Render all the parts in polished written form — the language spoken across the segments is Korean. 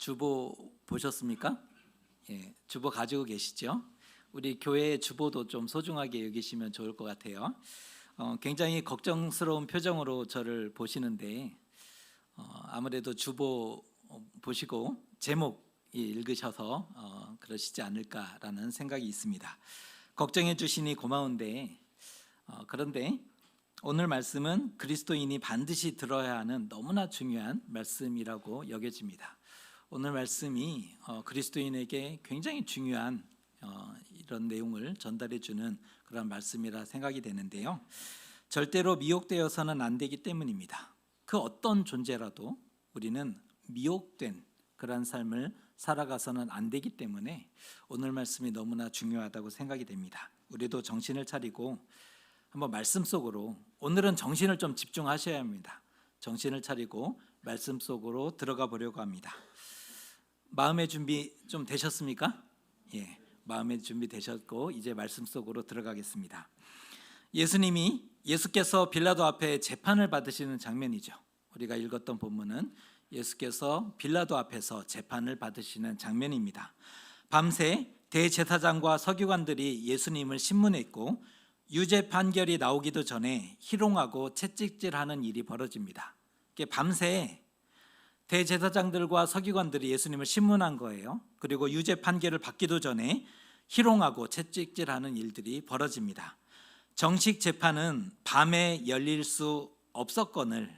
주보 보셨습니까? 예, 주보 가지고 계시죠? 우리 교회의 주보도 좀 소중하게 여기시면 좋을 것 같아요. 굉장히 걱정스러운 표정으로 저를 보시는데 아무래도 주보 보시고 제목 읽으셔서 그러시지 않을까라는 생각이 있습니다. 걱정해 주시니 고마운데 그런데 오늘 말씀은 그리스도인이 반드시 들어야 하는 너무나 중요한 말씀이라고 여겨집니다. 오늘 말씀이 그리스도인에게 굉장히 중요한 이런 내용을 전달해 주는 그런 말씀이라 생각이 되는데요. 절대로 미혹되어서는 안 되기 때문입니다. 그 어떤 존재라도 우리는 미혹된 그런 삶을 살아가서는 안 되기 때문에 오늘 말씀이 너무나 중요하다고 생각이 됩니다. 우리도 정신을 차리고 한번 말씀 속으로, 오늘은 정신을 좀 집중하셔야 합니다. 정신을 차리고 말씀 속으로 들어가 보려고 합니다. 마음의 준비 좀 되셨습니까? 예, 마음의 준비 되셨고 이제 말씀 속으로 들어가겠습니다. 예수께서 빌라도 앞에 재판을 받으시는 장면이죠. 우리가 읽었던 본문은 예수께서 빌라도 앞에서 재판을 받으시는 장면입니다. 밤새 대제사장과 서기관들이 예수님을 신문했고 유죄 판결이 나오기도 전에 희롱하고 채찍질하는 일이 벌어집니다. 밤새 대제사장들과 서기관들이 예수님을 신문한 거예요. 그리고 유죄 판결을 받기도 전에 희롱하고 채찍질하는 일들이 벌어집니다. 정식 재판은 밤에 열릴 수 없었거늘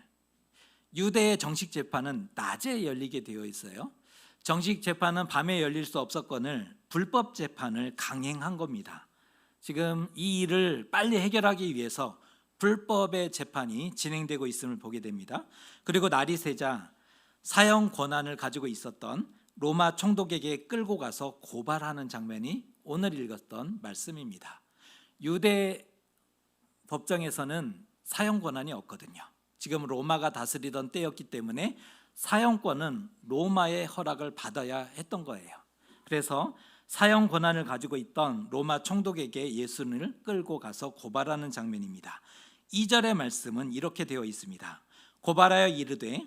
유대의 정식 재판은 낮에 열리게 되어 있어요. 정식 재판은 밤에 열릴 수 없었거늘 불법 재판을 강행한 겁니다. 지금 이 일을 빨리 해결하기 위해서 불법의 재판이 진행되고 있음을 보게 됩니다. 그리고 날이 새자 사형 권한을 가지고 있었던 로마 총독에게 끌고 가서 고발하는 장면이 오늘 읽었던 말씀입니다. 유대 법정에서는 사형 권한이 없거든요. 지금 로마가 다스리던 때였기 때문에 사형권은 로마의 허락을 받아야 했던 거예요. 그래서 사형 권한을 가지고 있던 로마 총독에게 예수를 끌고 가서 고발하는 장면입니다. 2절의 말씀은 이렇게 되어 있습니다. 고발하여 이르되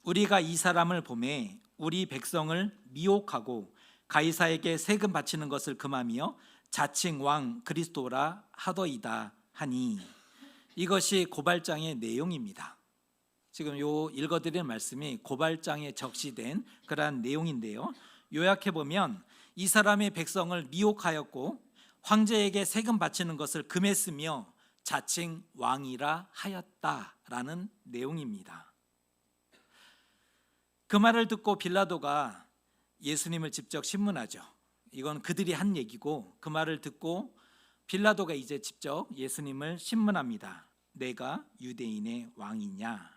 우리가 이 사람을 보매 우리 백성을 미혹하고 가이사에게 세금 바치는 것을 금하며 자칭 왕 그리스도라 하더이다 하니, 이것이 고발장의 내용입니다. 지금 요 읽어드린 말씀이 고발장에 적시된 그러한 내용인데요. 요약해 보면 이 사람의 백성을 미혹하였고 황제에게 세금 바치는 것을 금했으며 자칭 왕이라 하였다라는 내용입니다. 그 말을 듣고 빌라도가 예수님을 직접 신문하죠. 이건 그들이 한 얘기고 그 말을 듣고 빌라도가 이제 직접 예수님을 신문합니다. 내가 유대인의 왕이냐?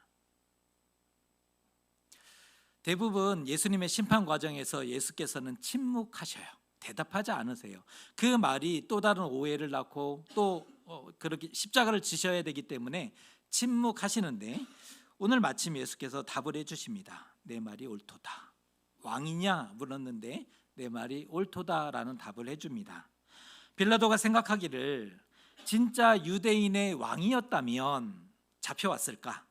대부분 예수님의 심판 과정에서 예수께서는 침묵하셔요. 대답하지 않으세요. 그 말이 또 다른 오해를 낳고 또 그렇게 십자가를 지셔야 되기 때문에 침묵하시는데 오늘 마침 예수께서 답을 해주십니다. 내 말이 옳도다. 왕이냐 물었는데 내 말이 옳도다라는 답을 해줍니다. 빌라도가 생각하기를 진짜 유대인의 왕이었다면 잡혀왔을까?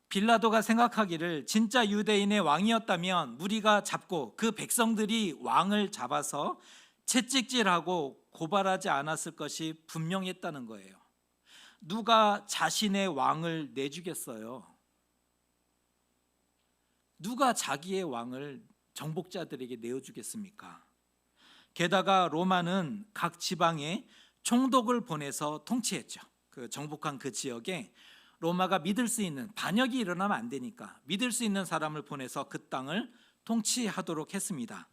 빌라도가 생각하기를 진짜 유대인의 왕이었다면 무리가 잡고 그 백성들이 왕을 잡아서 채찍질하고 고발하지 않았을 것이 분명했다는 거예요. 누가 자신의 왕을 내주겠어요? 누가 자기의 왕을 정복자들에게 내어주겠습니까? 게다가 로마는 각 지방에 총독을 보내서 통치했죠. 그 정복한 그 지역에 로마가 믿을 수 있는, 반역이 일어나면 안 되니까 믿을 수 있는 사람을 보내서 그 땅을 통치하도록 했습니다.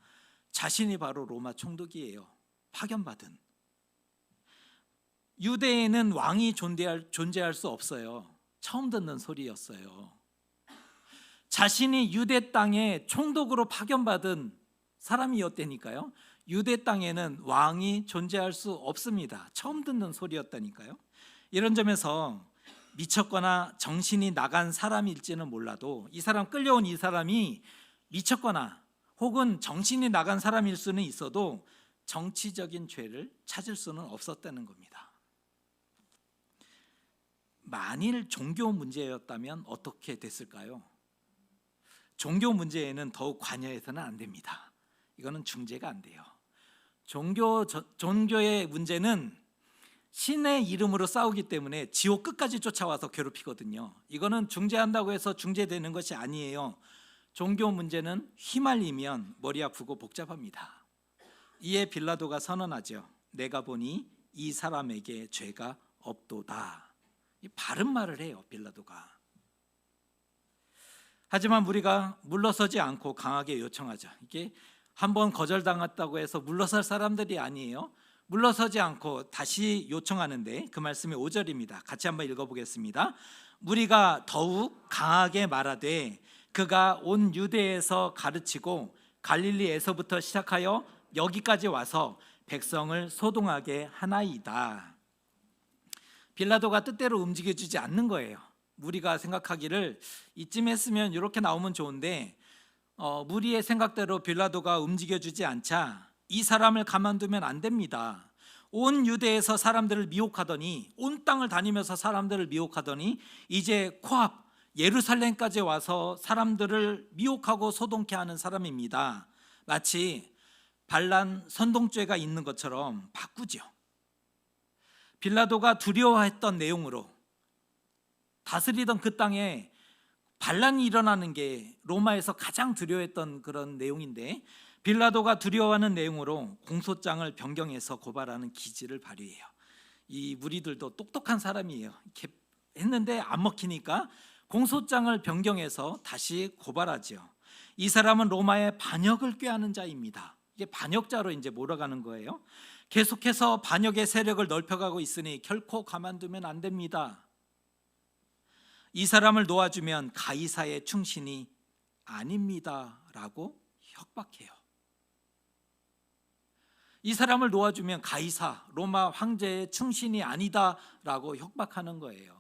자신이 바로 로마 총독이에요. 파견받은. 유대에는 왕이 존재할 수 없어요. 처음 듣는 소리였어요. 자신이 유대 땅에 총독으로 파견받은 사람이었다니까요. 유대 땅에는 왕이 존재할 수 없습니다. 처음 듣는 소리였다니까요. 이런 점에서 미쳤거나 정신이 나간 사람일지는 몰라도 이 사람 끌려온 이 사람이 미쳤거나 혹은 정신이 나간 사람일 수는 있어도 정치적인 죄를 찾을 수는 없었다는 겁니다. 만일 종교 문제였다면 어떻게 됐을까요? 종교 문제에는 더욱 관여해서는 안 됩니다. 이거는 중재가 안 돼요. 종교의 문제는 신의 이름으로 싸우기 때문에 지옥 끝까지 쫓아와서 괴롭히거든요. 이거는 중재한다고 해서 중재되는 것이 아니에요. 종교 문제는 휘말리면 머리 아프고 복잡합니다. 이에 빌라도가 선언하죠. 내가 보니 이 사람에게 죄가 없도다. 바른 말을 해요, 빌라도가. 하지만 우리가 물러서지 않고 강하게 요청하죠. 이게 한번 거절당했다고 해서 물러설 사람들이 아니에요. 물러서지 않고 다시 요청하는데 그 말씀이 5절입니다. 같이 한번 읽어보겠습니다. 우리가 더욱 강하게 말하되 그가 온 유대에서 가르치고 갈릴리에서부터 시작하여 여기까지 와서 백성을 소동하게 하나이다. 빌라도가 뜻대로 움직여주지 않는 거예요. 우리가 생각하기를 이쯤 했으면 이렇게 나오면 좋은데 무리의 생각대로 빌라도가 움직여주지 않자 이 사람을 가만두면 안 됩니다. 온 유대에서 사람들을 미혹하더니, 온 땅을 다니면서 사람들을 미혹하더니 이제 코앞 예루살렘까지 와서 사람들을 미혹하고 소동케 하는 사람입니다. 마치 반란 선동죄가 있는 것처럼 바꾸죠. 빌라도가 두려워했던 내용으로, 다스리던 그 땅에 반란이 일어나는 게 로마에서 가장 두려워했던 그런 내용인데, 빌라도가 두려워하는 내용으로 공소장을 변경해서 고발하는 기지를 발휘해요. 이 무리들도 똑똑한 사람이에요. 이렇게 했는데 안 먹히니까 공소장을 변경해서 다시 고발하죠. 이 사람은 로마의 반역을 꾀하는 자입니다. 이게 반역자로 이제 몰아가는 거예요. 계속해서 반역의 세력을 넓혀가고 있으니 결코 가만두면 안 됩니다. 이 사람을 놓아주면 가이사의 충신이 아닙니다라고 협박해요. 이 사람을 놓아주면 가이사, 로마 황제의 충신이 아니다라고 협박하는 거예요.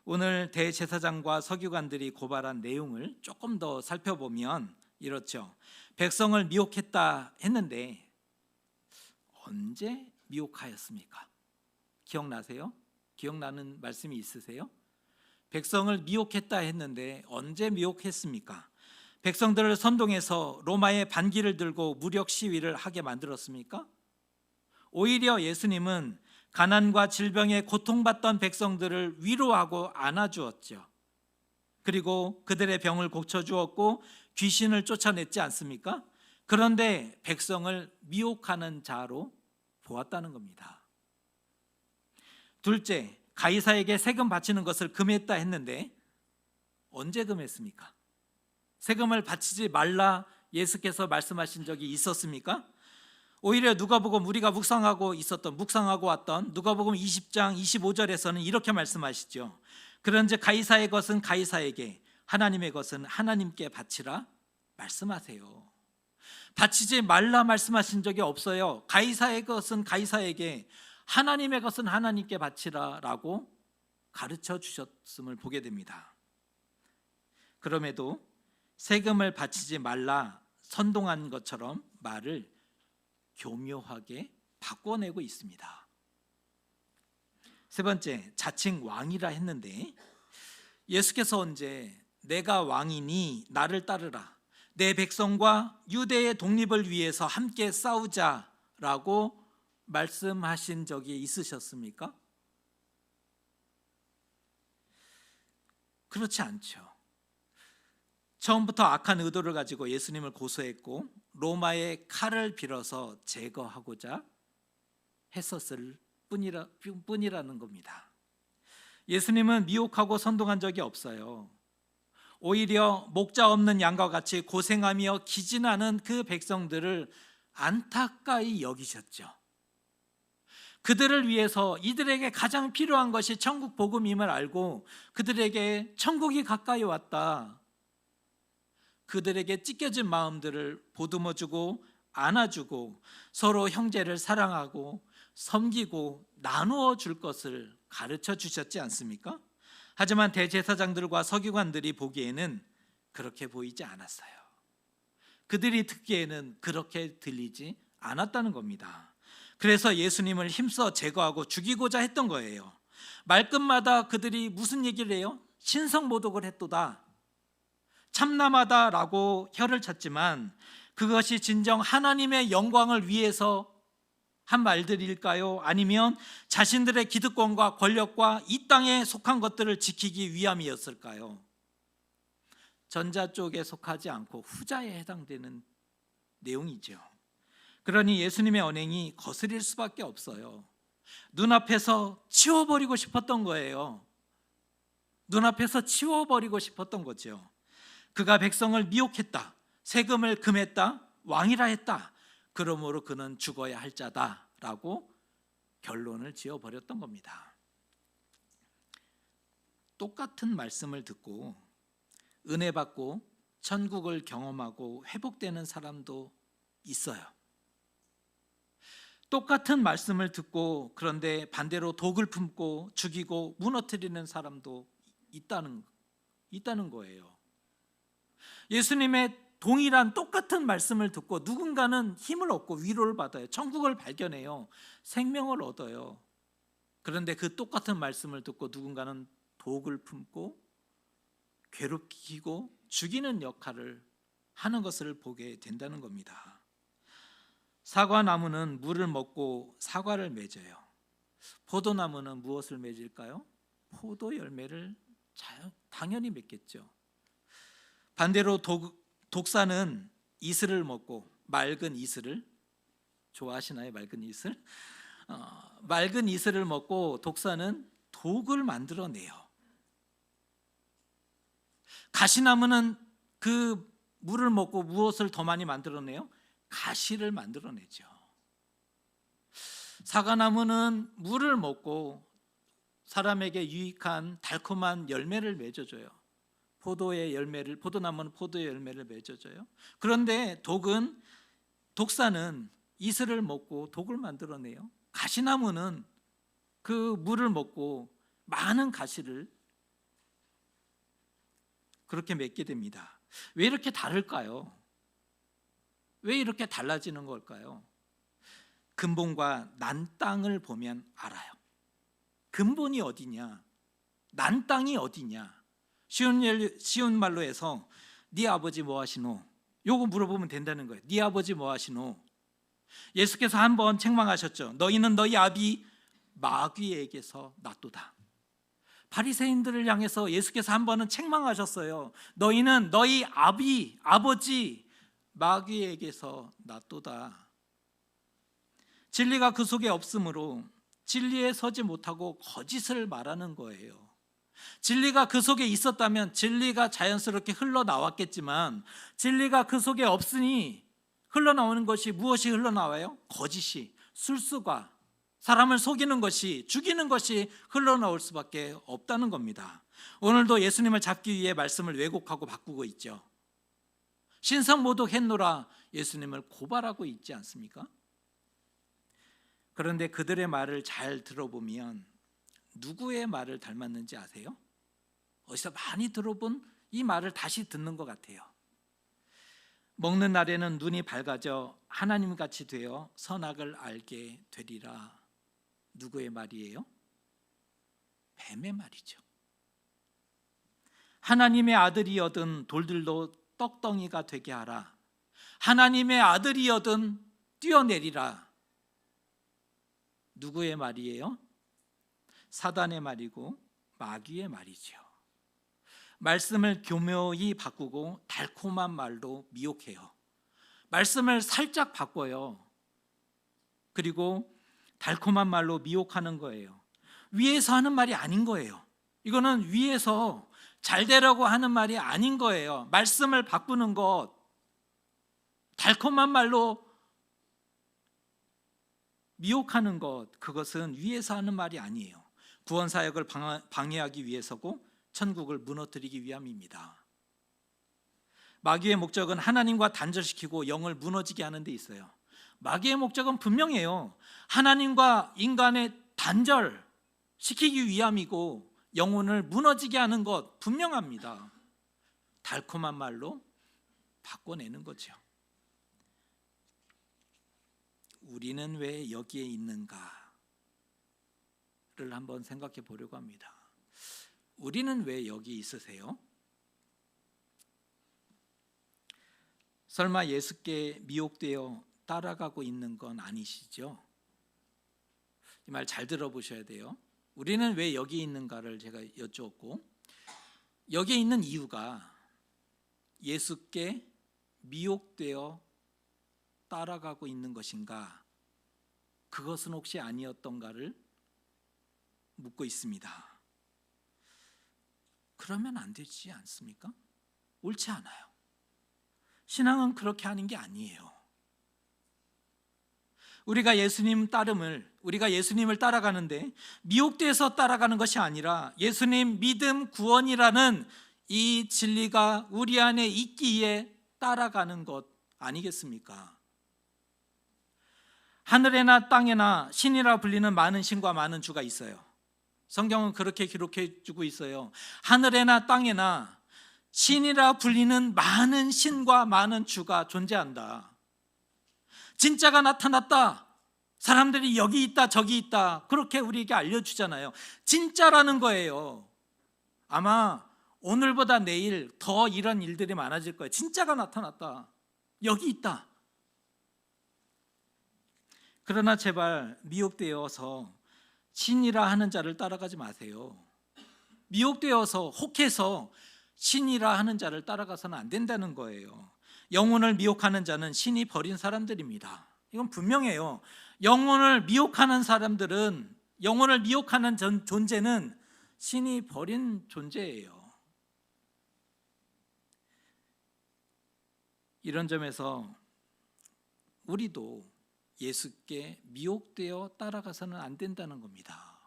오늘 대제사장과 서기관들이 고발한 내용을 조금 더 살펴보면 이렇죠. 백성을 미혹했다 했는데 언제 미혹하였습니까? 기억나세요? 기억나는 말씀이 있으세요? 백성을 미혹했다 했는데 언제 미혹했습니까? 백성들을 선동해서 로마의 반기를 들고 무력 시위를 하게 만들었습니까? 오히려 예수님은 가난과 질병에 고통받던 백성들을 위로하고 안아주었죠. 그리고 그들의 병을 고쳐주었고 귀신을 쫓아냈지 않습니까? 그런데 백성을 미혹하는 자로 보았다는 겁니다. 둘째, 가이사에게 세금 바치는 것을 금했다 했는데 언제 금했습니까? 세금을 바치지 말라 예수께서 말씀하신 적이 있었습니까? 오히려 누가복음, 우리가 묵상하고 왔던 누가복음 20장 25절에서는 이렇게 말씀하시죠. 그런즉 가이사의 것은 가이사에게, 하나님의 것은 하나님께 바치라 말씀하세요. 바치지 말라 말씀하신 적이 없어요. 가이사의 것은 가이사에게, 하나님의 것은 하나님께 바치라라고 가르쳐 주셨음을 보게 됩니다. 그럼에도 세금을 바치지 말라 선동한 것처럼 말을 교묘하게 바꿔내고 있습니다. 세 번째, 자칭 왕이라 했는데 예수께서 언제 내가 왕이니 나를 따르라, 내 백성과 유대의 독립을 위해서 함께 싸우자라고 말씀하신 적이 있으셨습니까? 그렇지 않죠. 처음부터 악한 의도를 가지고 예수님을 고소했고 로마의 칼을 빌어서 제거하고자 했었을 뿐이라는 겁니다. 예수님은 미혹하고 선동한 적이 없어요. 오히려 목자 없는 양과 같이 고생하며 기진하는 그 백성들을 안타까이 여기셨죠. 그들을 위해서 이들에게 가장 필요한 것이 천국 복음임을 알고 그들에게 천국이 가까이 왔다, 그들에게 찢겨진 마음들을 보듬어주고 안아주고 서로 형제를 사랑하고 섬기고 나누어 줄 것을 가르쳐 주셨지 않습니까? 하지만 대제사장들과 서기관들이 보기에는 그렇게 보이지 않았어요. 그들이 듣기에는 그렇게 들리지 않았다는 겁니다. 그래서 예수님을 힘써 제거하고 죽이고자 했던 거예요. 말끝마다 그들이 무슨 얘기를 해요? 신성모독을 했도다. 참남하다라고 혀를 찼지만 그것이 진정 하나님의 영광을 위해서 한 말들일까요? 아니면 자신들의 기득권과 권력과 이 땅에 속한 것들을 지키기 위함이었을까요? 전자 쪽에 속하지 않고 후자에 해당되는 내용이죠. 그러니 예수님의 언행이 거스릴 수밖에 없어요. 눈앞에서 치워버리고 싶었던 거예요. 눈앞에서 치워버리고 싶었던 거죠. 그가 백성을 미혹했다, 세금을 금했다, 왕이라 했다. 그러므로 그는 죽어야 할 자다라고 결론을 지어버렸던 겁니다. 똑같은 말씀을 듣고 은혜 받고 천국을 경험하고 회복되는 사람도 있어요. 똑같은 말씀을 듣고 그런데 반대로 독을 품고 죽이고 무너뜨리는 사람도 있다는 거예요. 예수님의 동일한 똑같은 말씀을 듣고 누군가는 힘을 얻고 위로를 받아요. 천국을 발견해요. 생명을 얻어요. 그런데 그 똑같은 말씀을 듣고 누군가는 독을 품고 괴롭히고 죽이는 역할을 하는 것을 보게 된다는 겁니다. 사과나무는 물을 먹고 사과를 맺어요. 포도나무는 무엇을 맺을까요? 포도 열매를 당연히 맺겠죠. 반대로 독사는 이슬을 먹고 맑은 이슬을 좋아하시나요? 맑은 이슬? 맑은 이슬을 먹고 독사는 독을 만들어내요. 가시나무는 그 물을 먹고 무엇을 더 많이 만들어내요? 가시를 만들어내죠. 사과나무는 물을 먹고 사람에게 유익한 달콤한 열매를 맺어줘요. 포도나무는 포도의 열매를 맺어줘요. 그런데 독사는 이슬을 먹고 독을 만들어내요. 가시나무는 그 물을 먹고 많은 가시를 그렇게 맺게 됩니다. 왜 이렇게 다를까요? 왜 이렇게 달라지는 걸까요? 근본과 난 땅을 보면 알아요. 근본이 어디냐? 난 땅이 어디냐? 쉬운 말로 해서 네 아버지 뭐 하시노? 요거 물어보면 된다는 거예요. 네 아버지 뭐 하시노? 예수께서 한번 책망하셨죠. 너희는 너희 아비 마귀에게서 났도다. 바리새인들을 향해서 예수께서 한 번은 책망하셨어요. 너희는 너희 아버지 마귀에게서 났도다. 진리가 그 속에 없으므로 진리에 서지 못하고 거짓을 말하는 거예요. 진리가 그 속에 있었다면 진리가 자연스럽게 흘러나왔겠지만 진리가 그 속에 없으니 흘러나오는 것이 무엇이 흘러나와요? 거짓이, 술수가, 사람을 속이는 것이, 죽이는 것이 흘러나올 수밖에 없다는 겁니다. 오늘도 예수님을 잡기 위해 말씀을 왜곡하고 바꾸고 있죠. 신성모독했노라 예수님을 고발하고 있지 않습니까? 그런데 그들의 말을 잘 들어보면 누구의 말을 닮았는지 아세요? 어디서 많이 들어본 이 말을 다시 듣는 것 같아요. 먹는 날에는 눈이 밝아져 하나님같이 되어 선악을 알게 되리라. 누구의 말이에요? 뱀의 말이죠. 하나님의 아들이여든 돌들도 떡덩이가 되게 하라. 하나님의 아들이여든 뛰어내리라. 누구의 말이에요? 사단의 말이고 마귀의 말이죠. 말씀을 교묘히 바꾸고 달콤한 말로 미혹해요. 말씀을 살짝 바꿔요. 그리고 달콤한 말로 미혹하는 거예요. 위에서 하는 말이 아닌 거예요. 이거는 위에서 잘 되라고 하는 말이 아닌 거예요. 말씀을 바꾸는 것, 달콤한 말로 미혹하는 것, 그것은 위에서 하는 말이 아니에요. 구원 사역을 방해하기 위해서고 천국을 무너뜨리기 위함입니다. 마귀의 목적은 하나님과 단절시키고 영을 무너지게 하는 데 있어요. 마귀의 목적은 분명해요. 하나님과 인간의 단절시키기 위함이고 영혼을 무너지게 하는 것 분명합니다. 달콤한 말로 바꿔내는 거죠. 우리는 왜 여기에 있는가를 한번 생각해 보려고 합니다. 우리는 왜 여기 있으세요? 설마 예수께 미혹되어 따라가고 있는 건 아니시죠? 이 말 잘 들어보셔야 돼요. 우리는 왜 여기 있는가를 제가 여쭈었고, 여기에 있는 이유가 예수께 미혹되어 따라가고 있는 것인가, 그것은 혹시 아니었던가를 묻고 있습니다. 그러면 안 되지 않습니까? 옳지 않아요. 신앙은 그렇게 하는 게 아니에요. 우리가 예수님을 따라가는데 미혹돼서 따라가는 것이 아니라 예수님 믿음 구원이라는 이 진리가 우리 안에 있기에 따라가는 것 아니겠습니까? 하늘에나 땅에나 신이라 불리는 많은 신과 많은 주가 있어요. 성경은 그렇게 기록해 주고 있어요. 하늘에나 땅에나 신이라 불리는 많은 신과 많은 주가 존재한다. 진짜가 나타났다. 사람들이 여기 있다 저기 있다 그렇게 우리에게 알려주잖아요. 진짜라는 거예요. 아마 오늘보다 내일 더 이런 일들이 많아질 거예요. 진짜가 나타났다. 여기 있다. 그러나 제발 미혹되어서 신이라 하는 자를 따라가지 마세요. 미혹되어서 혹해서 신이라 하는 자를 따라가서는 안 된다는 거예요. 영혼을 미혹하는 자는 신이 버린 사람들입니다. 이건 분명해요. 영혼을 미혹하는 사람들은, 영혼을 미혹하는 존재는 신이 버린 존재예요. 이런 점에서 우리도 예수께 미혹되어 따라가서는 안 된다는 겁니다.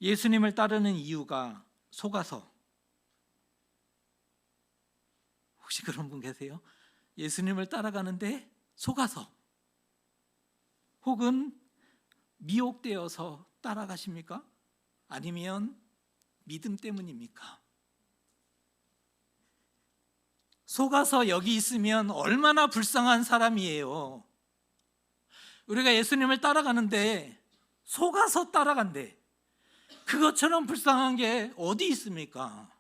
예수님을 따르는 이유가 속아서, 혹시 그런 분 계세요? 예수님을 따라가는데 속아서 혹은 미혹되어서 따라가십니까? 아니면 믿음 때문입니까? 속아서 여기 있으면 얼마나 불쌍한 사람이에요. 우리가 예수님을 따라가는데 속아서 따라간대. 그것처럼 불쌍한 게 어디 있습니까?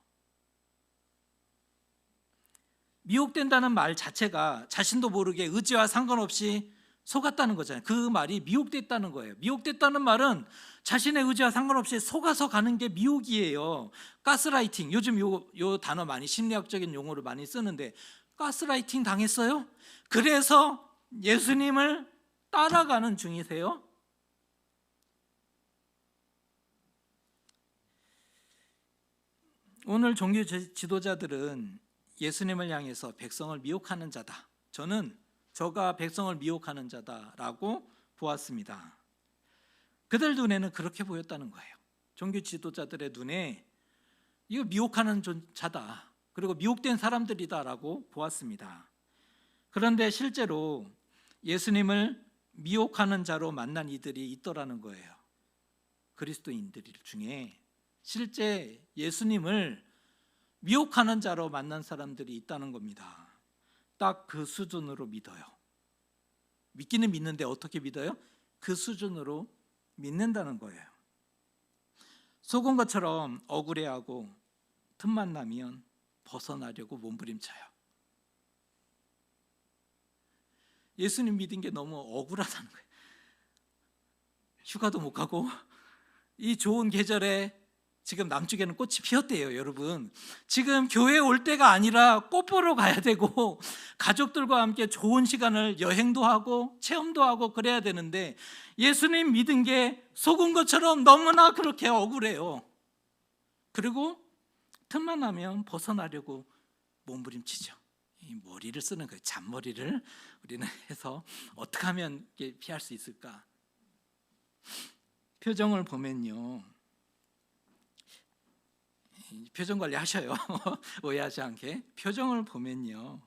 미혹된다는 말 자체가 자신도 모르게 의지와 상관없이 속았다는 거잖아요. 그 말이 미혹됐다는 거예요. 미혹됐다는 말은 자신의 의지와 상관없이 속아서 가는 게 미혹이에요. 가스라이팅, 요즘 요 단어 많이 심리학적인 용어를 많이 쓰는데, 가스라이팅 당했어요? 그래서 예수님을 따라가는 중이세요? 오늘 종교 지도자들은 예수님을 향해서 백성을 미혹하는 자다, 저가 백성을 미혹하는 자다라고 보았습니다. 그들 눈에는 그렇게 보였다는 거예요. 종교 지도자들의 눈에 이거 미혹하는 자다, 그리고 미혹된 사람들이다라고 보았습니다. 그런데 실제로 예수님을 미혹하는 자로 만난 이들이 있더라는 거예요. 그리스도인들 중에 실제 예수님을 미혹하는 자로 만난 사람들이 있다는 겁니다. 딱 그 수준으로 믿어요. 믿기는 믿는데 어떻게 믿어요? 그 수준으로 믿는다는 거예요. 속은 것처럼 억울해하고 틈만 나면 벗어나려고 몸부림쳐요. 예수님 믿은 게 너무 억울하다는 거예요. 휴가도 못 가고 이 좋은 계절에 지금 남쪽에는 꽃이 피었대요. 여러분, 지금 교회에 올 때가 아니라 꽃 보러 가야 되고 가족들과 함께 좋은 시간을 여행도 하고 체험도 하고 그래야 되는데, 예수님 믿은 게 속은 것처럼 너무나 그렇게 억울해요. 그리고 틈만 나면 벗어나려고 몸부림치죠. 이 머리를 쓰는 거예요. 잔머리를 우리는 해서 어떻게 하면 피할 수 있을까? 표정을 보면요, 표정 관리 하셔요. 오해하지 않게. 표정을 보면요,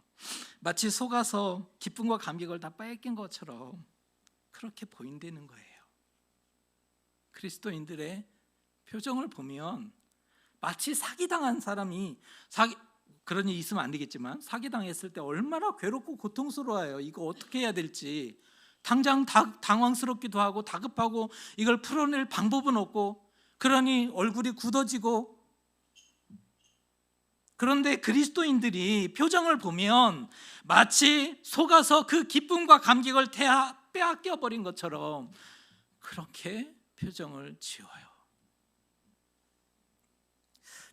마치 속아서 기쁨과 감격을 다 뺏긴 것처럼 그렇게 보인다는 거예요. 그리스도인들의 표정을 보면 마치 사기당한 사람이, 그런 일이 있으면 안 되겠지만 사기당했을 때 얼마나 괴롭고 고통스러워요. 이거 어떻게 해야 될지 당장 당황스럽기도 하고 다급하고 이걸 풀어낼 방법은 없고, 그러니 얼굴이 굳어지고 그런데 그리스도인들이 표정을 보면 마치 속아서 그 기쁨과 감격을 빼앗겨 버린 것처럼 그렇게 표정을 지어요.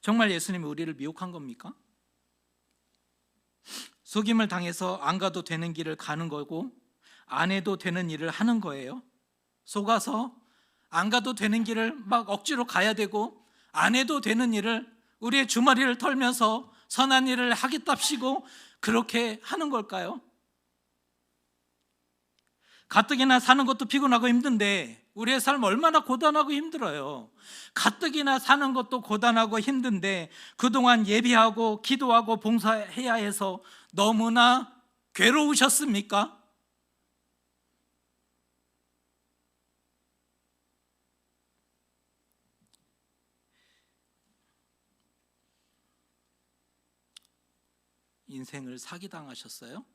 정말 예수님이 우리를 미혹한 겁니까? 속임을 당해서 안 가도 되는 길을 가는 거고 안 해도 되는 일을 하는 거예요? 속아서 안 가도 되는 길을 막 억지로 가야 되고 안 해도 되는 일을 우리의 주머니를 털면서 선한 일을 하겠답시고 그렇게 하는 걸까요? 가뜩이나 사는 것도 피곤하고 힘든데 우리의 삶 얼마나 고단하고 힘들어요. 가뜩이나 사는 것도 고단하고 힘든데 그동안 예비하고 기도하고 봉사해야 해서 너무나 괴로우셨습니까? 인생을 사기당하셨어요?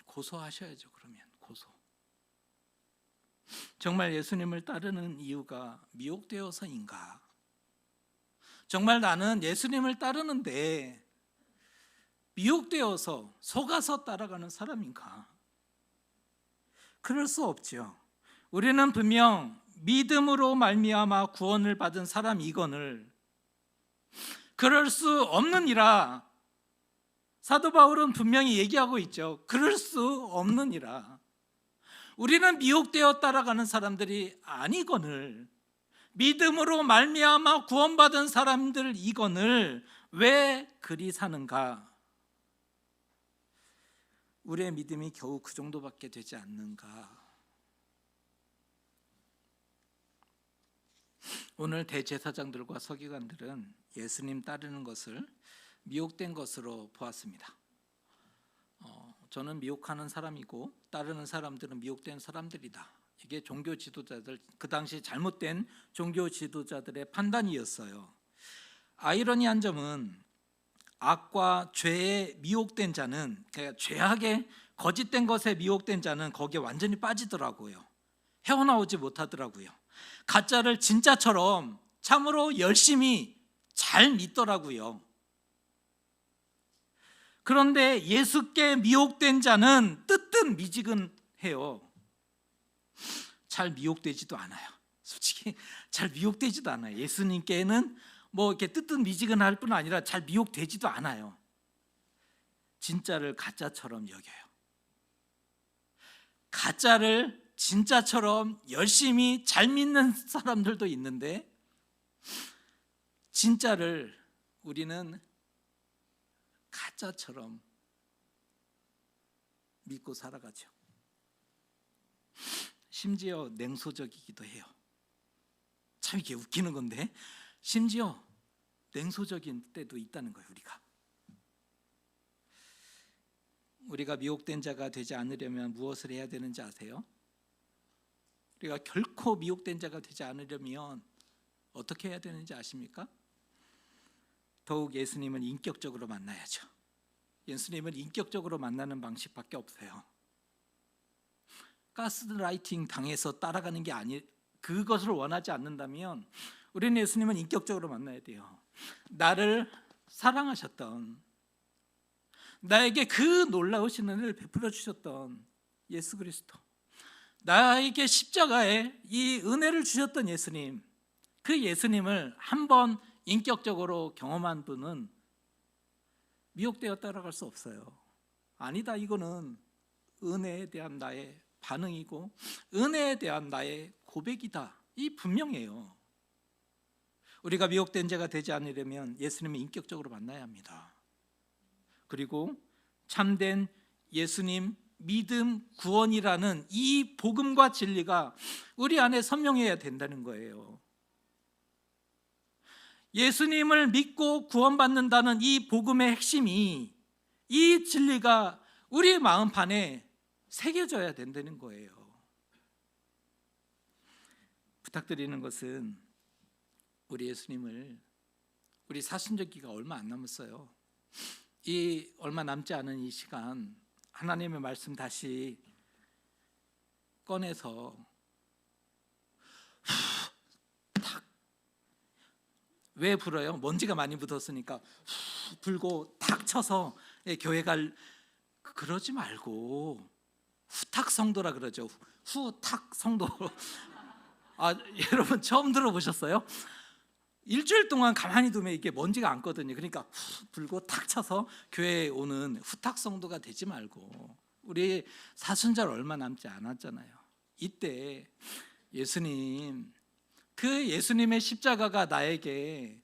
고소하셔야죠. 그러면 고소. 정말 예수님을 따르는 이유가 미혹되어서인가? 정말 나는 예수님을 따르는데 미혹되어서 속아서 따라가는 사람인가? 그럴 수 없죠. 우리는 분명 믿음으로 말미암아 구원을 받은 사람이거늘 그럴 수 없느니라. 사도 바울은 분명히 얘기하고 있죠. 그럴 수 없느니라. 우리는 미혹되어 따라가는 사람들이 아니거늘 믿음으로 말미암아 구원받은 사람들이거늘 왜 그리 사는가? 우리의 믿음이 겨우 그 정도밖에 되지 않는가? 오늘 대제사장들과 서기관들은 예수님 따르는 것을 미혹된 것으로 보았습니다. 저는 미혹하는 사람이고 따르는 사람들은 미혹된 사람들이다. 이게 종교 지도자들, 그 당시 잘못된 종교 지도자들의 판단이었어요. 아이러니한 점은 악과 죄에 미혹된 자는, 그러니까 죄악에 거짓된 것에 미혹된 자는 거기에 완전히 빠지더라고요. 헤어나오지 못하더라고요. 가짜를 진짜처럼 참으로 열심히 잘 믿더라고요. 그런데 예수께 미혹된 자는 뜨뜻미지근해요. 잘 미혹되지도 않아요. 솔직히 잘 미혹되지도 않아요. 예수님께는 뭐 이렇게 뜨뜻미지근할 뿐 아니라 잘 미혹되지도 않아요. 진짜를 가짜처럼 여겨요. 가짜를 진짜처럼 열심히 잘 믿는 사람들도 있는데 진짜를 우리는 가짜처럼 믿고 살아가죠. 심지어 냉소적이기도 해요. 참 이게 웃기는 건데 심지어 냉소적인 때도 있다는 거예요. 우리가 미혹된 자가 되지 않으려면 무엇을 해야 되는지 아세요? 우리가 결코 미혹된 자가 되지 않으려면 어떻게 해야 되는지 아십니까? 더욱 예수님을 인격적으로 만나야죠. 예수님을 인격적으로 만나는 방식밖에 없어요. 가스라이팅 당해서 따라가는 게 그것을 원하지 않는다면 우리는 예수님은 인격적으로 만나야 돼요. 나를 사랑하셨던, 나에게 그 놀라우신 은혜를 베풀어 주셨던 예수 그리스도, 나에게 십자가에 이 은혜를 주셨던 예수님, 그 예수님을 한번 인격적으로 경험한 분은 미혹되어 따라갈 수 없어요. 아니다, 이거는 은혜에 대한 나의 반응이고 은혜에 대한 나의 고백이다, 이 분명해요. 우리가 미혹된 자가 되지 않으려면 예수님을 인격적으로 만나야 합니다. 그리고 참된 예수님 믿음 구원이라는 이 복음과 진리가 우리 안에 선명해야 된다는 거예요. 예수님을 믿고 구원받는다는 이 복음의 핵심이, 이 진리가 우리 마음판에 새겨져야 된다는 거예요. 부탁드리는 것은 우리 예수님을, 우리 사순절기가 얼마 안 남았어요. 이 얼마 남지 않은 이 시간 하나님의 말씀 다시 꺼내서 탁 왜 불어요? 먼지가 많이 묻었으니까 후 불고 탁 쳐서 교회 갈, 그러지 말고 후탁 성도라 그러죠. 후탁 성도. 아, 여러분 처음 들어보셨어요? 일주일 동안 가만히 두면 이게 먼지가 앉거든요. 그러니까 후 불고 탁 쳐서 교회에 오는 후탁 성도가 되지 말고, 우리 사순절 얼마 남지 않았잖아요. 이때 예수님, 그 예수님의 십자가가 나에게,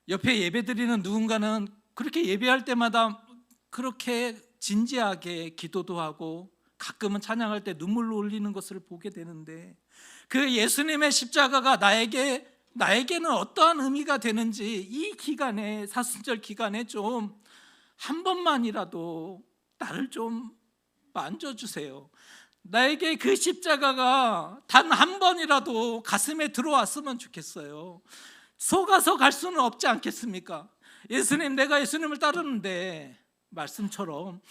옆에 예배드리는 누군가는 그렇게 예배할 때마다 그렇게 진지하게 기도도 하고 가끔은 찬양할 때 눈물로 흘리는 것을 보게 되는데, 그 예수님의 십자가가 나에게는 어떠한 의미가 되는지 이 기간에, 사순절 기간에 좀 한 번만이라도 나를 좀 만져주세요. 나에게 그 십자가가 단 한 번이라도 가슴에 들어왔으면 좋겠어요. 속아서 갈 수는 없지 않겠습니까? 예수님, 내가 예수님을 따르는데 말씀처럼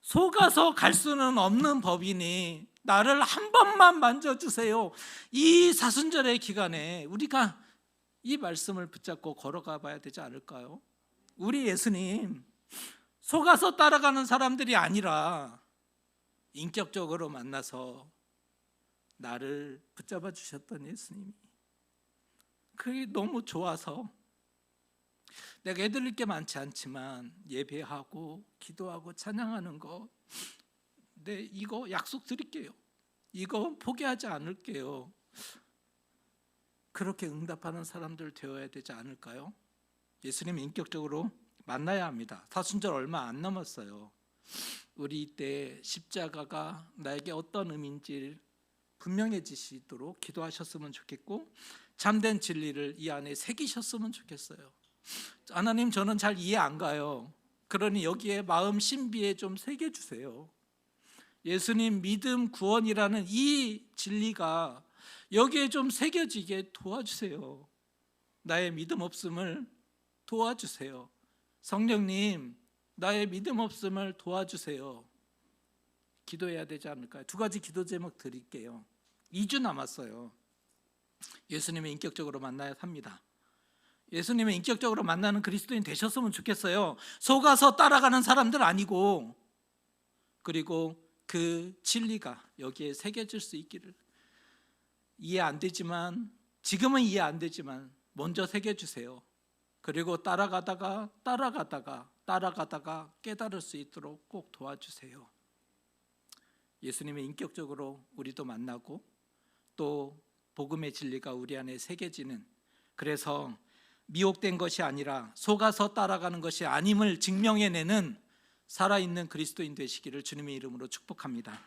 속아서 갈 수는 없는 법이니 나를 한 번만 만져주세요. 이 사순절의 기간에 우리가 이 말씀을 붙잡고 걸어가 봐야 되지 않을까요? 우리 예수님, 속아서 따라가는 사람들이 아니라 인격적으로 만나서 나를 붙잡아 주셨던 예수님이, 그게 너무 좋아서 내가 해드릴 게 많지 않지만 예배하고 기도하고 찬양하는 거, 네, 이거 약속 드릴게요. 이거 포기하지 않을게요. 그렇게 응답하는 사람들 되어야 되지 않을까요? 예수님 인격적으로 만나야 합니다. 사순절 얼마 안 남았어요. 우리 이때 십자가가 나에게 어떤 의미인지 분명해지시도록 기도하셨으면 좋겠고, 참된 진리를 이 안에 새기셨으면 좋겠어요. 하나님, 저는 잘 이해 안 가요. 그러니 여기에 마음 신비에 좀 새겨주세요. 예수님 믿음 구원이라는 이 진리가 여기에 좀 새겨지게 도와주세요. 나의 믿음 없음을 도와주세요. 성령님, 나의 믿음 없음을 도와주세요. 기도해야 되지 않을까요? 두 가지 기도 제목 드릴게요. 2주 남았어요. 예수님을 인격적으로 만나야 삽니다. 예수님을 인격적으로 만나는 그리스도인 되셨으면 좋겠어요. 속아서 따라가는 사람들 아니고, 그리고 그 진리가 여기에 새겨질 수 있기를. 이해 안 되지만, 지금은 이해 안 되지만 먼저 새겨주세요. 그리고 따라가다가 깨달을 수 있도록 꼭 도와주세요. 예수님의 인격적으로 우리도 만나고, 또 복음의 진리가 우리 안에 새겨지는, 그래서 미혹된 것이 아니라 속아서 따라가는 것이 아님을 증명해내는 살아있는 그리스도인 되시기를 주님의 이름으로 축복합니다.